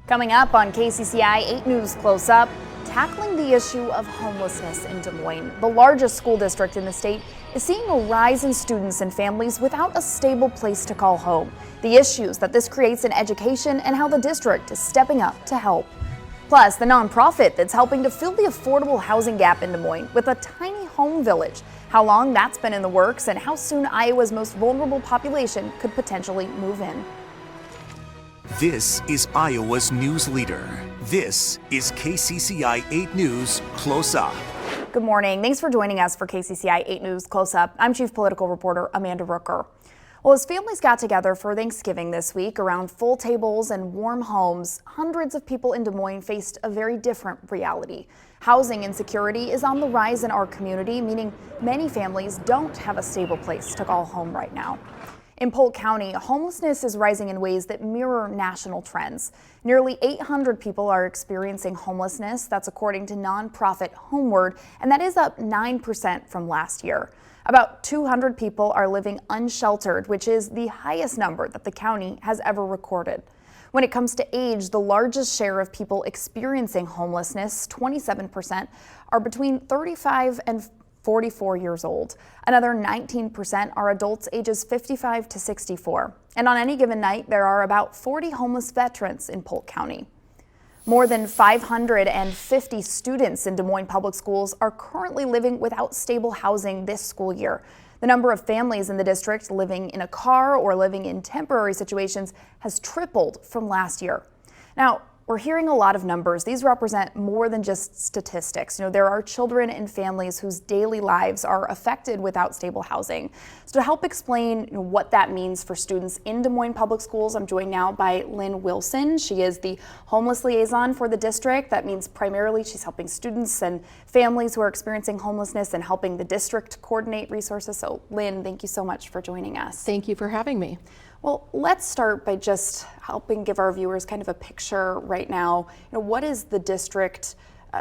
Coming up on KCCI 8 News Close Up, tackling the issue of homelessness in Des Moines. The largest school district in the state is seeing a rise in students and families without a stable place to call home. The issues that this creates in education and how the district is stepping up to help. Plus, the nonprofit that's helping to fill the affordable housing gap in Des Moines with a tiny home village. How long that's been in the works and how soon Iowa's most vulnerable population could potentially move in. This is Iowa's news leader. This is KCCI 8 News Close Up. Good morning. Thanks for joining us for KCCI 8 News Close Up. I'm Chief Political Reporter Amanda Rooker. Well, as families got together for Thanksgiving this week around full tables and warm homes, hundreds of people in Des Moines faced a very different reality. Housing insecurity is on the rise in our community, meaning many families don't have a stable place to call home right now. In Polk County, homelessness is rising in ways that mirror national trends. Nearly 800 people are experiencing homelessness. That's according to nonprofit Homeward, and that is up 9% from last year. About 200 people are living unsheltered, which is the highest number that the county has ever recorded. When it comes to age, the largest share of people experiencing homelessness, 27%, are between 35 and 44 years old. Another 19% are adults ages 55 to 64. And on any given night, there are about 40 homeless veterans in Polk County. More than 550 students in Des Moines Public Schools are currently living without stable housing this school year. The number of families in the district living in a car or living in temporary situations has tripled from last year. Now, we're hearing a lot of numbers. These represent more than just statistics. There are children and families whose daily lives are affected without stable housing. So to help explain what that means for students in Des Moines Public Schools, I'm joined now by Lynn Wilson. She is the homeless liaison for the district. That means primarily she's helping students and families who are experiencing homelessness and helping the district coordinate resources. So Lynn, thank you so much for joining us. Thank you for having me. Well, let's start by just helping give our viewers kind of a picture right now. What is the district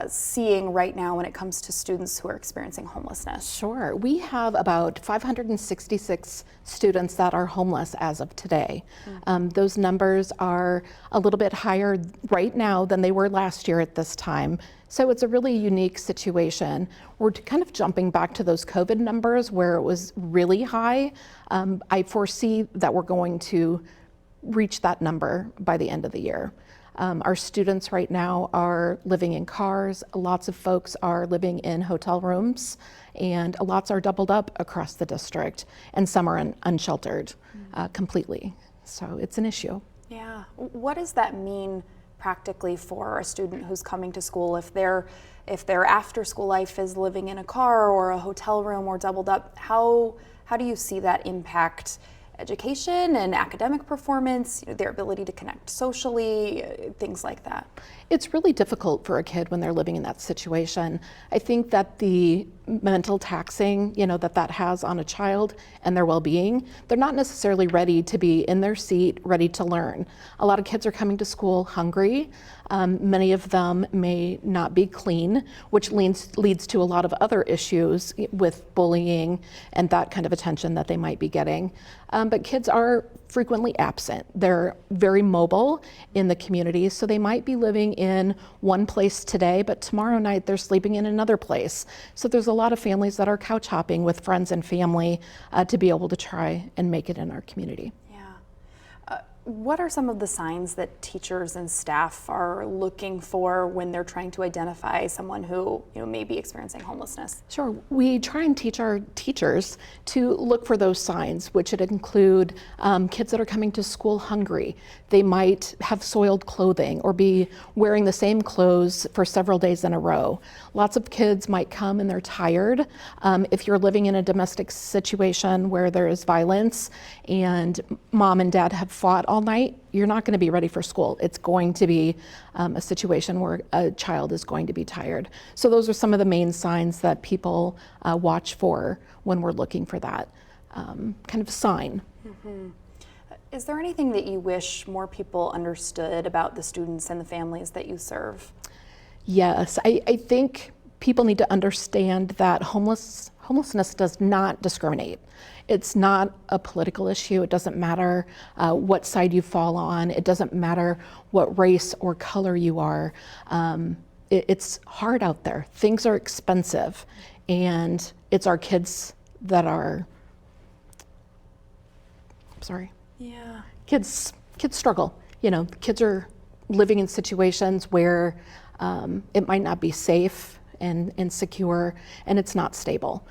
seeing right now when it comes to students who are experiencing homelessness? Sure. We have about 566 students that are homeless as of today. Those numbers are a little bit higher right now than they were last year at this time. So it's a really unique situation. We're kind of jumping back to those COVID numbers where it was really high. I foresee that we're going to reach that number by the end of the year. Our students right now are living in cars. Lots of folks are living in hotel rooms, and lots are doubled up across the district, and some are unsheltered completely. So it's an issue. Yeah. What does that mean practically for a student who's coming to school if their after school life is living in a car or a hotel room or doubled up? How do you see that impact education and academic performance, their ability to connect socially, things like that? It's really difficult for a kid when they're living in that situation. I think that the mental taxing, that has on a child and their well-being, they're not necessarily ready to be in their seat, ready to learn. A lot of kids are coming to school hungry. Many of them may not be clean, which leads to a lot of other issues with bullying and that kind of attention that they might be getting. But kids are frequently absent. They're very mobile in the community, so they might be living in one place today, but tomorrow night they're sleeping in another place. So there's a lot of families that are couch hopping with friends and family to be able to try and make it in our community. What are some of the signs that teachers and staff are looking for when they're trying to identify someone who may be experiencing homelessness? Sure. We try and teach our teachers to look for those signs, which would include kids that are coming to school hungry. They might have soiled clothing or be wearing the same clothes for several days in a row. Lots of kids might come and they're tired. If you're living in a domestic situation where there is violence and mom and dad have fought all night, you're not going to be ready for school. It's going to be a situation where a child is going to be tired. So those are some of the main signs that people watch for when we're looking for that kind of sign. Mm-hmm. Is there anything that you wish more people understood about the students and the families that you serve? Yes, I think people need to understand that homelessness does not discriminate. It's not a political issue. It doesn't matter what side you fall on. It doesn't matter what race or color you are. It's hard out there. Things are expensive, and it's our kids that are, kids struggle. You know, kids are living in situations where it might not be safe and secure, and it's not stable.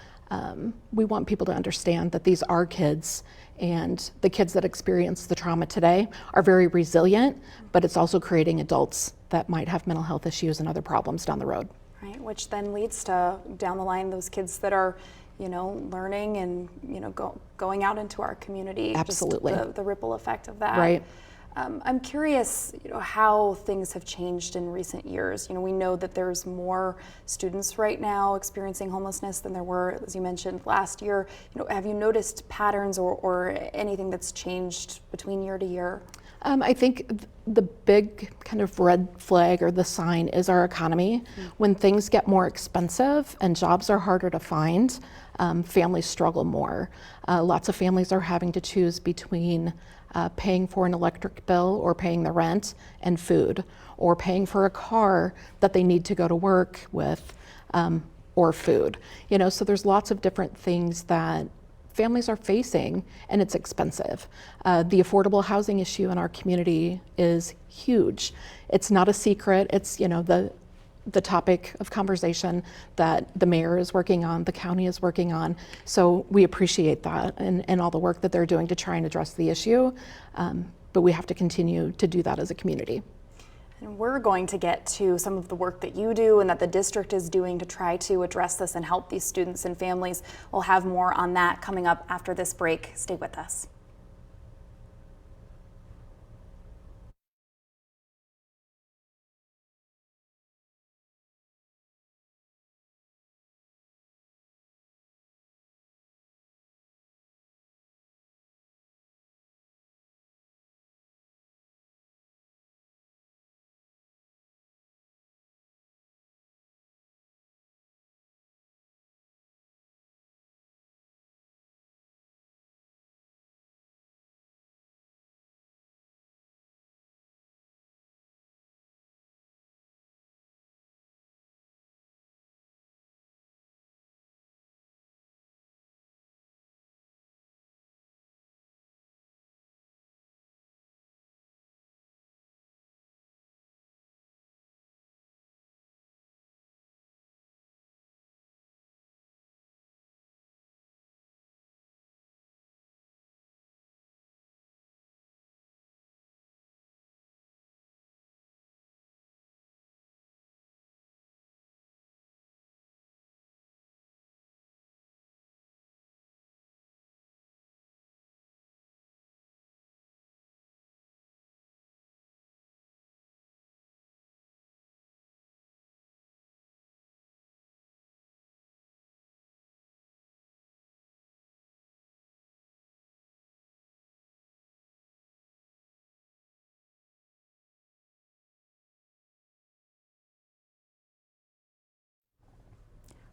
We want people to understand that these are kids, and the kids that experience the trauma today are very resilient, but it's also creating adults that might have mental health issues and other problems down the road. Right, which then leads to, down the line, those kids that are, you know, learning and, you know, going out into our community. Absolutely. Just the ripple effect of that. Right. I'm curious, you know, how things have changed in recent years. You know, we know that there's more students right now experiencing homelessness than there were, as you mentioned, last year. You know, have you noticed patterns or anything that's changed between year to year? I think the big kind of red flag or the sign is our economy. When things get more expensive and jobs are harder to find, families struggle more. Lots of families are having to choose between paying for an electric bill or paying the rent and food, or paying for a car that they need to go to work with, or food. You know, so there's lots of different things that families are facing, and it's expensive. The affordable housing issue in our community is huge. It's not a secret. It's, you know, the topic of conversation that the mayor is working on, the county is working on. So we appreciate that and all the work that they're doing to try and address the issue. But we have to continue to do that as a community. And we're going to get to some of the work that you do and that the district is doing to try to address this and help these students and families. We'll have more on that coming up after this break. Stay with us.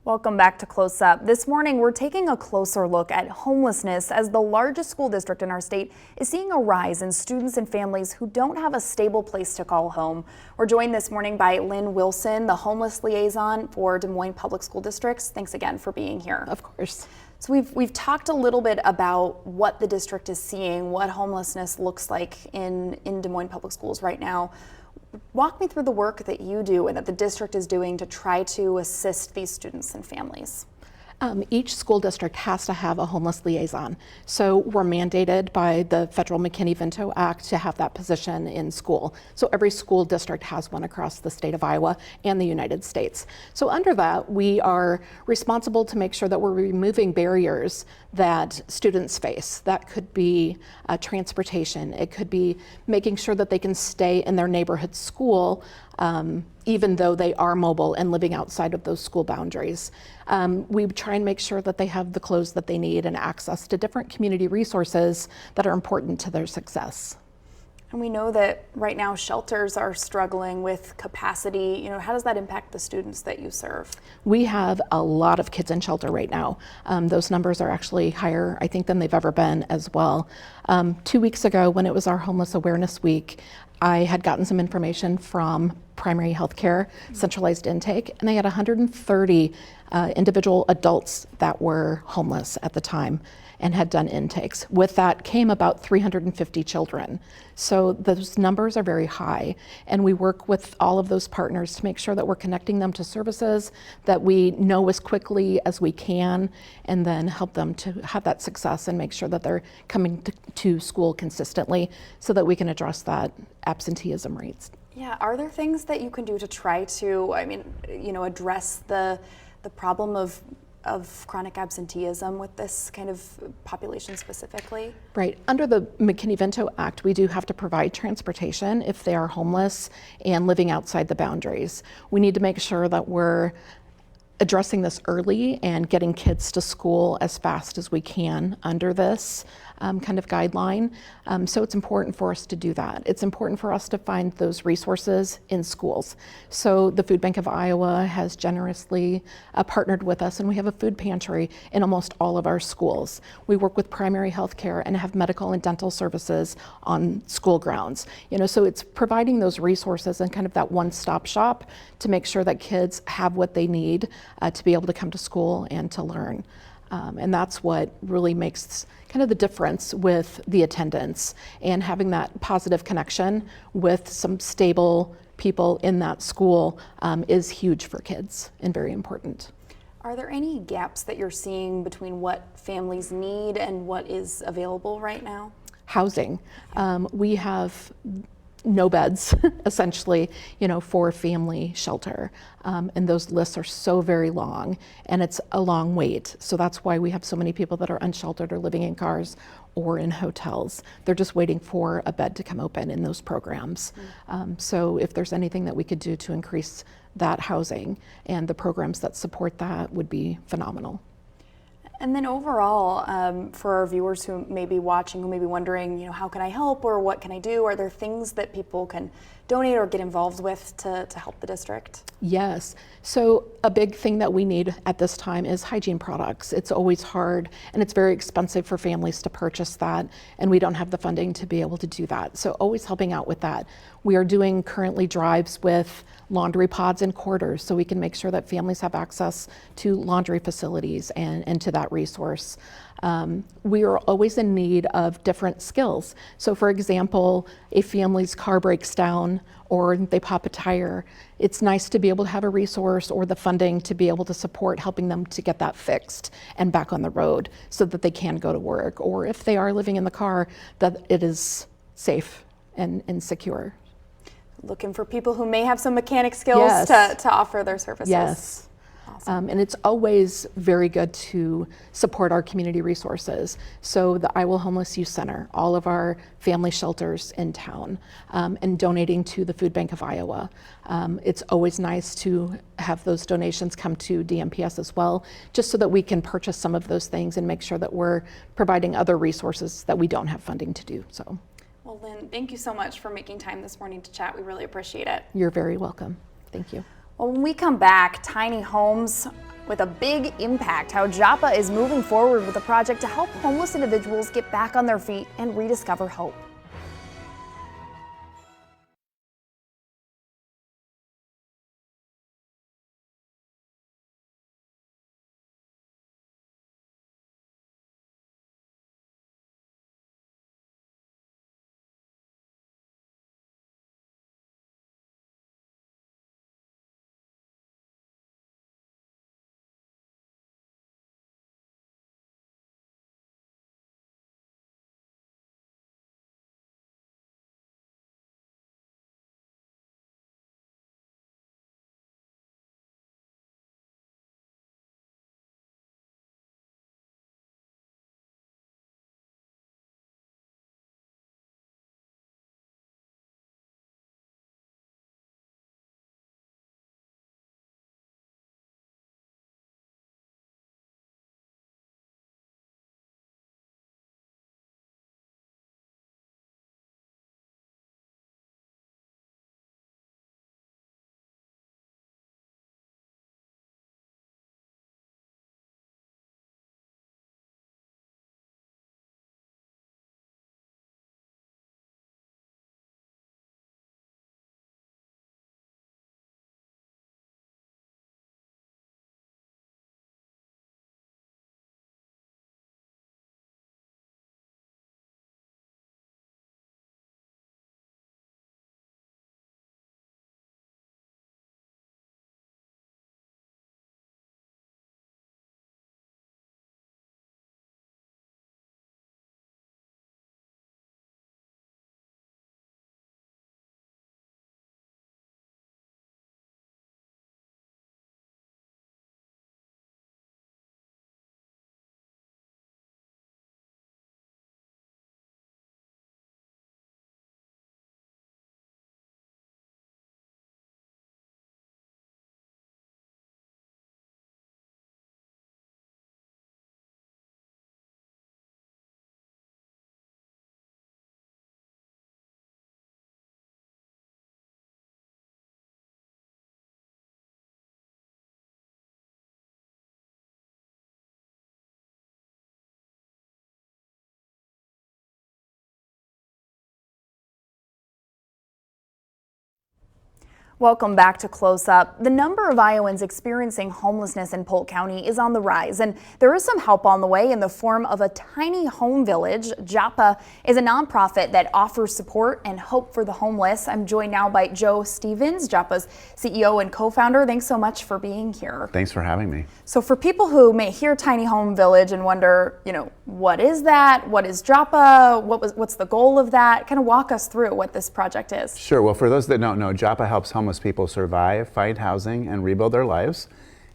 Welcome back to Close Up. This morning, we're taking a closer look at homelessness as the largest school district in our state is seeing a rise in students and families who don't have a stable place to call home. We're joined this morning by Lynn Wilson, the homeless liaison for Des Moines Public School Districts. Thanks again for being here. Of course. So we've talked a little bit about what the district is seeing, what homelessness looks like in Des Moines Public Schools right now. Walk me through the work that you do and that the district is doing to try to assist these students and families. Each school district has to have a homeless liaison. So we're mandated by the federal McKinney-Vento Act to have that position in school. So every school district has one across the state of Iowa and the United States. So under that, we are responsible to make sure that we're removing barriers that students face. That could be transportation. It could be making sure that they can stay in their neighborhood school even though they are mobile and living outside of those school boundaries. We try and make sure that they have the clothes that they need and access to different community resources that are important to their success. And we know that right now shelters are struggling with capacity. How does that impact the students that you serve? We have a lot of kids in shelter right now. Those numbers are actually higher, I think, than they've ever been as well. 2 weeks ago, when it was our Homeless Awareness Week, I had gotten some information from Primary Healthcare Centralized Intake, and they had 130 individual adults that were homeless at the time and had done intakes. With that came about 350 children. So those numbers are very high, and we work with all of those partners to make sure that we're connecting them to services that we know as quickly as we can, and then help them to have that success and make sure that they're coming to school consistently so that we can address that absenteeism rates. Yeah, are there things that you can do to try to, address the problem of chronic absenteeism with this kind of population specifically? Right. Under the McKinney-Vento Act, we do have to provide transportation if they are homeless and living outside the boundaries. We need to make sure that we're addressing this early and getting kids to school as fast as we can under this kind of guideline. So it's important for us to do that. It's important for us to find those resources in schools. So the Food Bank of Iowa has generously partnered with us, and we have a food pantry in almost all of our schools. We work with primary health care and have medical and dental services on school grounds. So it's providing those resources and kind of that one-stop shop to make sure that kids have what they need to be able to come to school and to learn. And that's what really makes kind of the difference with the attendance, and having that positive connection with some stable people in that school is huge for kids and very important. Are there any gaps that you're seeing between what families need and what is available right now? Housing. We have no beds, essentially, for family shelter. And those lists are so very long, and it's a long wait. So that's why we have so many people that are unsheltered or living in cars or in hotels. They're just waiting for a bed to come open in those programs. So if there's anything that we could do to increase that housing and the programs that support that would be phenomenal. And then overall, for our viewers who may be watching, who may be wondering, how can I help or what can I do? Are there things that people can donate or get involved with to help the district? Yes. So a big thing that we need at this time is hygiene products. It's always hard, and it's very expensive for families to purchase that, and we don't have the funding to be able to do that. So always helping out with that. We are doing currently drives with laundry pods and quarters, so we can make sure that families have access to laundry facilities and to that resource. We are always in need of different skills. So for example, a family's car breaks down or they pop a tire, it's nice to be able to have a resource or the funding to be able to support helping them to get that fixed and back on the road so that they can go to work, or if they are living in the car, that it is safe and secure. Looking for people who may have some mechanic skills to offer their services. Yes. Awesome. And it's always very good to support our community resources. So the Iowa Homeless Youth Center, all of our family shelters in town, and donating to the Food Bank of Iowa. It's always nice to have those donations come to DMPS as well, just so that we can purchase some of those things and make sure that we're providing other resources that we don't have funding to do. So. Well, Lynn, thank you so much for making time this morning to chat. We really appreciate it. You're very welcome. Thank you. Well, when we come back, tiny homes with a big impact, how JAPA is moving forward with a project to help homeless individuals get back on their feet and rediscover hope. Welcome back to Close Up. The number of Iowans experiencing homelessness in Polk County is on the rise, and there is some help on the way in the form of a tiny home village. JAPA is a nonprofit that offers support and hope for the homeless. I'm joined now by Joe Stevens, JAPA's CEO and co-founder. Thanks so much for being here. Thanks for having me. So for people who may hear tiny home village and wonder, what is that? What is JAPA? What's the goal of that? Kind of walk us through what this project is. Sure. Well, for those that don't know, JAPA helps homeless people survive, find housing, and rebuild their lives.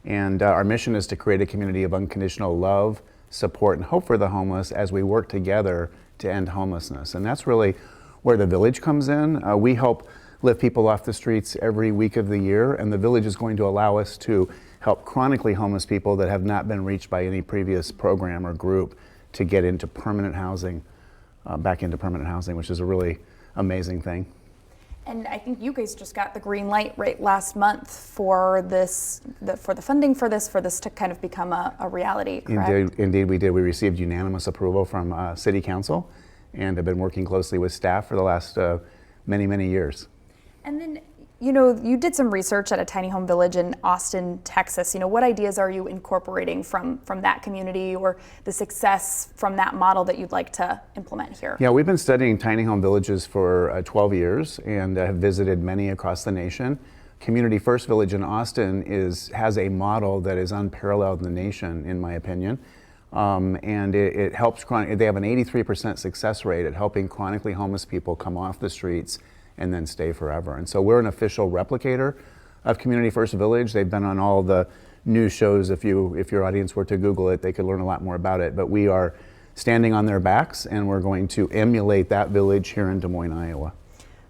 And our mission is to create a community of unconditional love, support, and hope for the homeless as we work together to end homelessness. And that's really where the village comes in. We help lift people off the streets every week of the year, and the village is going to allow us to help chronically homeless people that have not been reached by any previous program or group to get into permanent housing, back into permanent housing, which is a really amazing thing. And I think you guys just got the green light right last month for this, for the funding for this to kind of become a reality, correct? Indeed we did. We received unanimous approval from City Council and have been working closely with staff for the last many, many years. And then, you did some research at a tiny home village in Austin, Texas. What ideas are you incorporating from that community or the success from that model that you'd like to implement here? Yeah, we've been studying tiny home villages for 12 years and have visited many across the nation. Community First Village in Austin has a model that is unparalleled in the nation, in my opinion. And it helps, they have an 83% success rate at helping chronically homeless people come off the streets and then stay forever. And so we're an official replicator of Community First Village. They've been on all the news shows. If your audience were to Google it, they could learn a lot more about it. But we are standing on their backs, and we're going to emulate that village here in Des Moines, Iowa.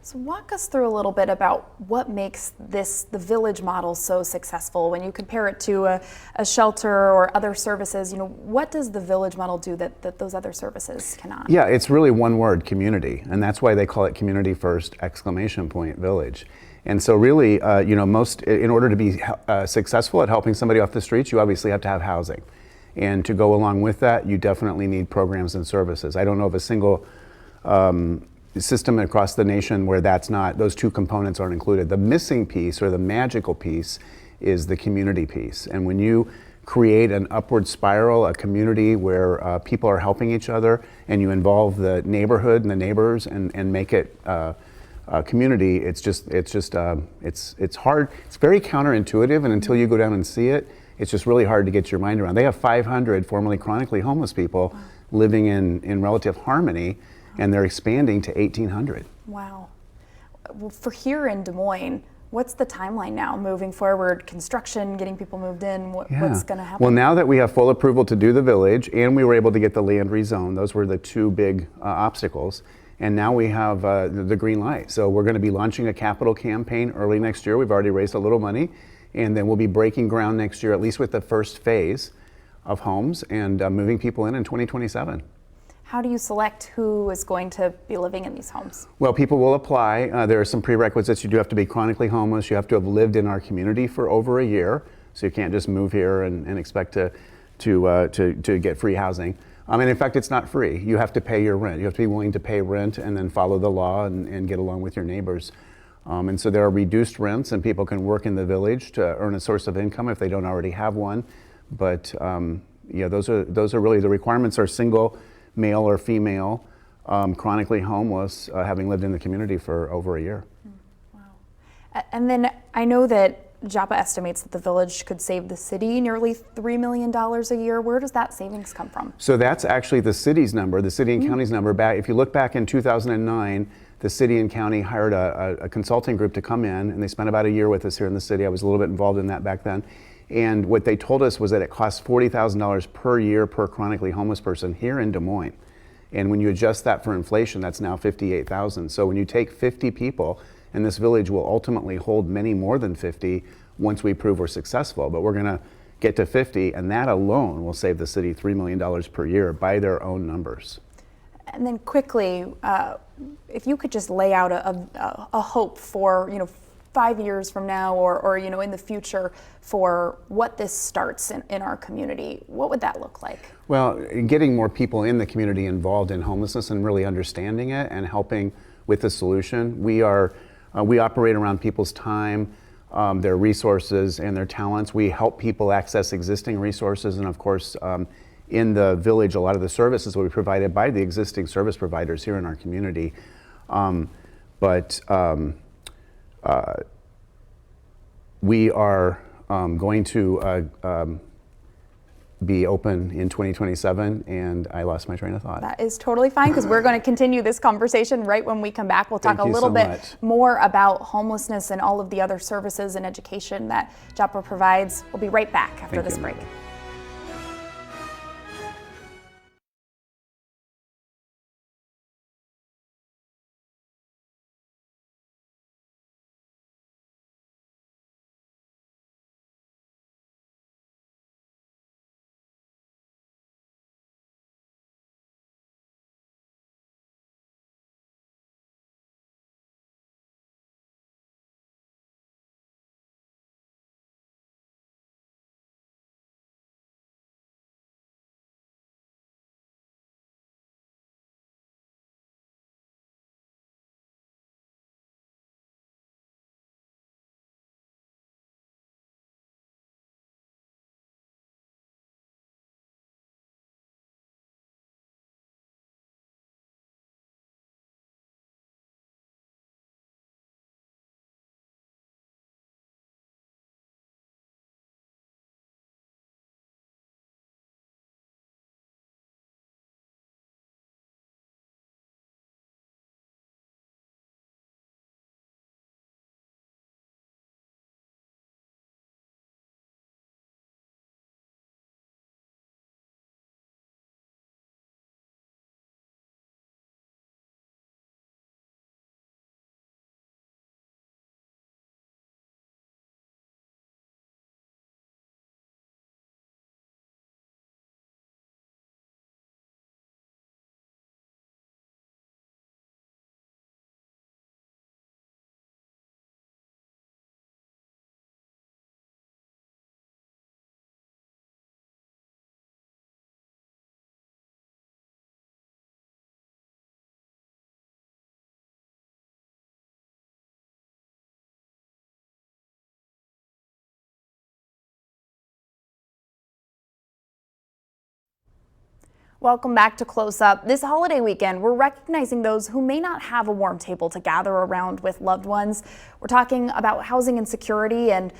So walk us through a little bit about what makes the village model so successful. When you compare it to a shelter or other services, what does the village model do that those other services cannot? Yeah, it's really one word, community. And that's why they call it Community First Village. And so really, in order to be successful at helping somebody off the streets, you obviously have to have housing. And to go along with that, you definitely need programs and services. I don't know of a single system across the nation where those two components aren't included. The missing piece or the magical piece is the community piece. And when you create an upward spiral, a community where people are helping each other, and you involve the neighborhood and the neighbors and make it a community, it's hard. It's very counterintuitive, and until you go down and see it, it's just really hard to get your mind around. They have 500 formerly chronically homeless people living in relative harmony, and they're expanding to 1,800. Wow. Well, for here in Des Moines, what's the timeline now moving forward? Construction, getting people moved in, what's going to happen? Well, now that we have full approval to do the village and we were able to get the land rezoned, those were the two big obstacles. And now we have the green light. So we're going to be launching a capital campaign early next year. We've already raised a little money, and then we'll be breaking ground next year, at least with the first phase of homes, and moving people in 2027. How do you select who is going to be living in these homes? Well, people will apply. There are some prerequisites. You do have to be chronically homeless. You have to have lived in our community for over a year. So you can't just move here and expect to get free housing. And in fact, it's not free. You have to pay your rent. You have to be willing to pay rent and then follow the law and get along with your neighbors. And so there are reduced rents, and people can work in the village to earn a source of income if they don't already have one. But those are really the requirements. Are single, male or female, chronically homeless, having lived in the community for over a year. Wow. And then I know that JAPA estimates that the village could save the city nearly $3 million a year. Where does that savings come from? So that's actually the city's number, the city and county's number. If you look back in 2009, the city and county hired a consulting group to come in, and they spent about a year with us here in the city. I was a little bit involved in that back then. And what they told us was that it costs $40,000 per year per chronically homeless person here in Des Moines. And when you adjust that for inflation, that's now $58,000. So when you take 50 people, and this village will ultimately hold many more than 50 once we prove we're successful, but we're going to get to 50, and that alone will save the city $3 million per year by their own numbers. And then quickly, if you could just lay out a hope for 5 years from now or in the future for what this starts in our community, what would that look like? Well, getting more people in the community involved in homelessness and really understanding it and helping with the solution. We are We operate around people's time, their resources, and their talents. We help people access existing resources, and of course, in the village, a lot of the services will be provided by the existing service providers here in our community. We are going to be open in 2027, and I lost my train of thought. That is totally fine, because we're going to continue this conversation right when we come back. We'll talk Thank a you little so bit much. more about homelessness and all of the other services and education that JAPA provides. We'll be right back after Thank this you, break. Amanda. Welcome back to Close Up. This holiday weekend, we're recognizing those who may not have a warm table to gather around with loved ones. We're talking about housing insecurity and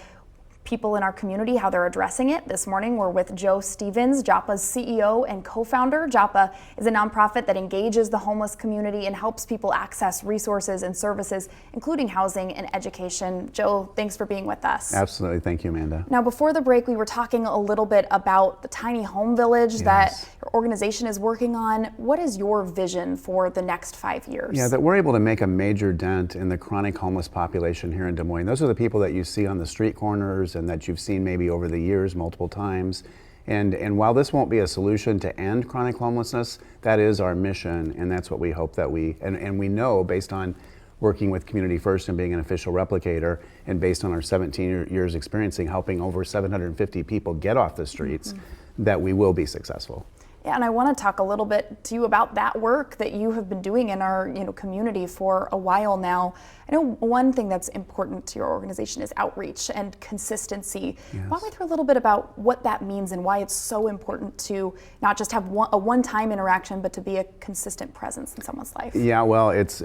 people in our community, how they're addressing it. This morning, we're with Joe Stevens, JAPA's CEO and co-founder. JAPA is a nonprofit that engages the homeless community and helps people access resources and services, including housing and education. Joe, thanks for being with us. Absolutely. Thank you, Amanda. Now, before the break, we were talking a little bit about the tiny home village that your organization is working on. What is your vision for the next 5 years? Yeah, that we're able to make a major dent in the chronic homeless population here in Des Moines. Those are the people that you see on the street corners and that you've seen maybe over the years multiple times. And while this won't be a solution to end chronic homelessness, that is our mission, and that's what we hope that and we know, based on working with Community First and being an official replicator, and based on our 17 years experiencing helping over 750 people get off the streets, that we will be successful. Yeah, and I want to talk a little bit to you about that work that you have been doing in our community for a while now. I know one thing that's important to your organization is outreach and consistency. Yes. Walk me through a little bit about what that means and why it's so important to not just have a one-time interaction, but to be a consistent presence in someone's life. Yeah, well, it's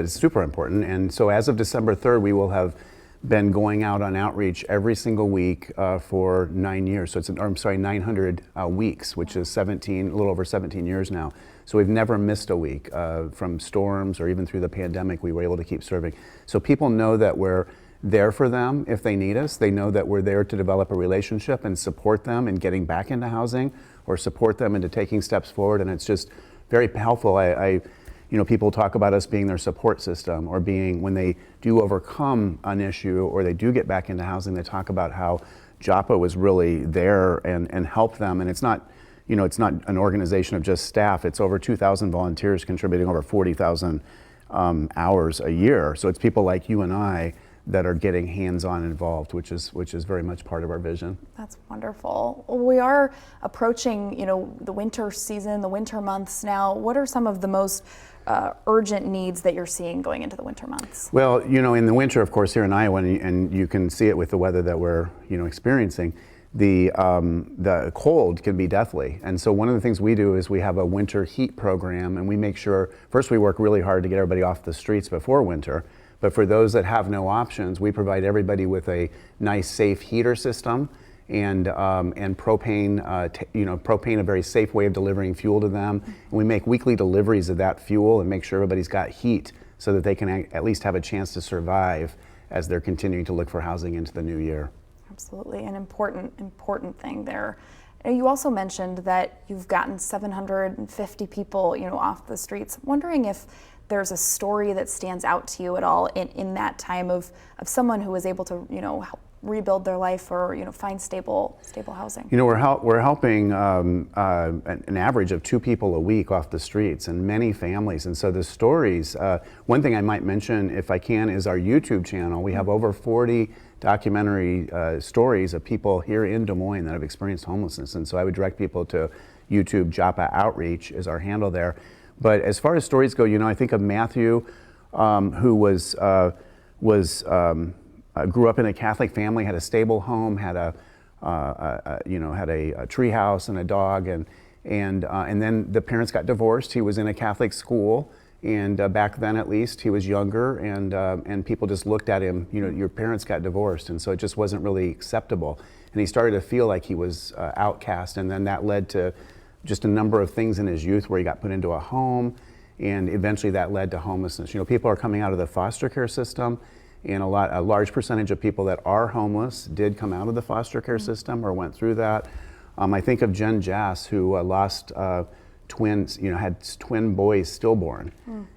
super important. And so as of December 3rd, we will have been going out on outreach every single week for 9 years. So it's 900 weeks, which is a little over 17 years now. So we've never missed a week from storms or even through the pandemic. We were able to keep serving. So people know that we're there for them if they need us. They know that we're there to develop a relationship and support them in getting back into housing or support them into taking steps forward. And it's just very helpful. People talk about us being their support system, or being, when they do overcome an issue or they do get back into housing, they talk about how JAPA was really there and helped them. And it's not an organization of just staff. It's over 2,000 volunteers contributing over 40,000 hours a year. So it's people like you and I that are getting hands-on involved, which is very much part of our vision. That's wonderful. Well, we are approaching, the winter season, the winter months now. What are some of the most urgent needs that you're seeing going into the winter months? Well, in the winter, of course, here in Iowa, and you can see it with the weather that we're, experiencing, the cold can be deathly. And so one of the things we do is we have a winter heat program, and we make sure, first we work really hard to get everybody off the streets before winter, but for those that have no options, we provide everybody with a nice, safe heater system and propane, propane, a very safe way of delivering fuel to them. And we make weekly deliveries of that fuel and make sure everybody's got heat so that they can at least have a chance to survive as they're continuing to look for housing into the new year. Absolutely, an important thing there. And you also mentioned that you've gotten 750 people, off the streets. I'm wondering if there's a story that stands out to you at all in that time of someone who was able to, help rebuild their life or find stable housing. We're helping an average of 2 people a week off the streets, and many families. And so the stories. One thing I might mention, if I can, is our YouTube channel. We have over 40 documentary stories of people here in Des Moines that have experienced homelessness. And so I would direct people to YouTube. Joppa Outreach is our handle there. But as far as stories go, I think of Matthew, who grew up in a Catholic family, had a stable home, had a tree house and a dog, and then the parents got divorced. He was in a Catholic school, and back then at least he was younger, and people just looked at him. Your parents got divorced, and so it just wasn't really acceptable. And he started to feel like he was outcast, and then that led to just a number of things in his youth where he got put into a home, and eventually that led to homelessness. People are coming out of the foster care system. And a large percentage of people that are homeless did come out of the foster care system or went through that. I think of Jen Jass, who lost twins, had twin boys stillborn.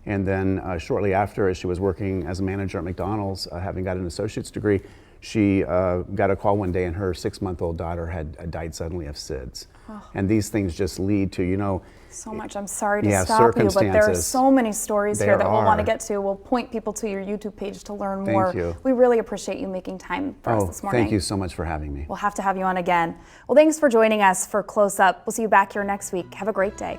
And then shortly after, as she was working as a manager at McDonald's, having got an associate's degree, she got a call one day and her 6-month-old daughter had died suddenly of SIDS. And these things just lead to, so much. I'm sorry to stop you, but there are so many stories here that we'll want to get to. We'll point people to your YouTube page to learn more. Thank you. We really appreciate you making time for us this morning. Thank you so much for having me. We'll have to have you on again. Well, thanks for joining us for Close Up. We'll see you back here next week. Have a great day.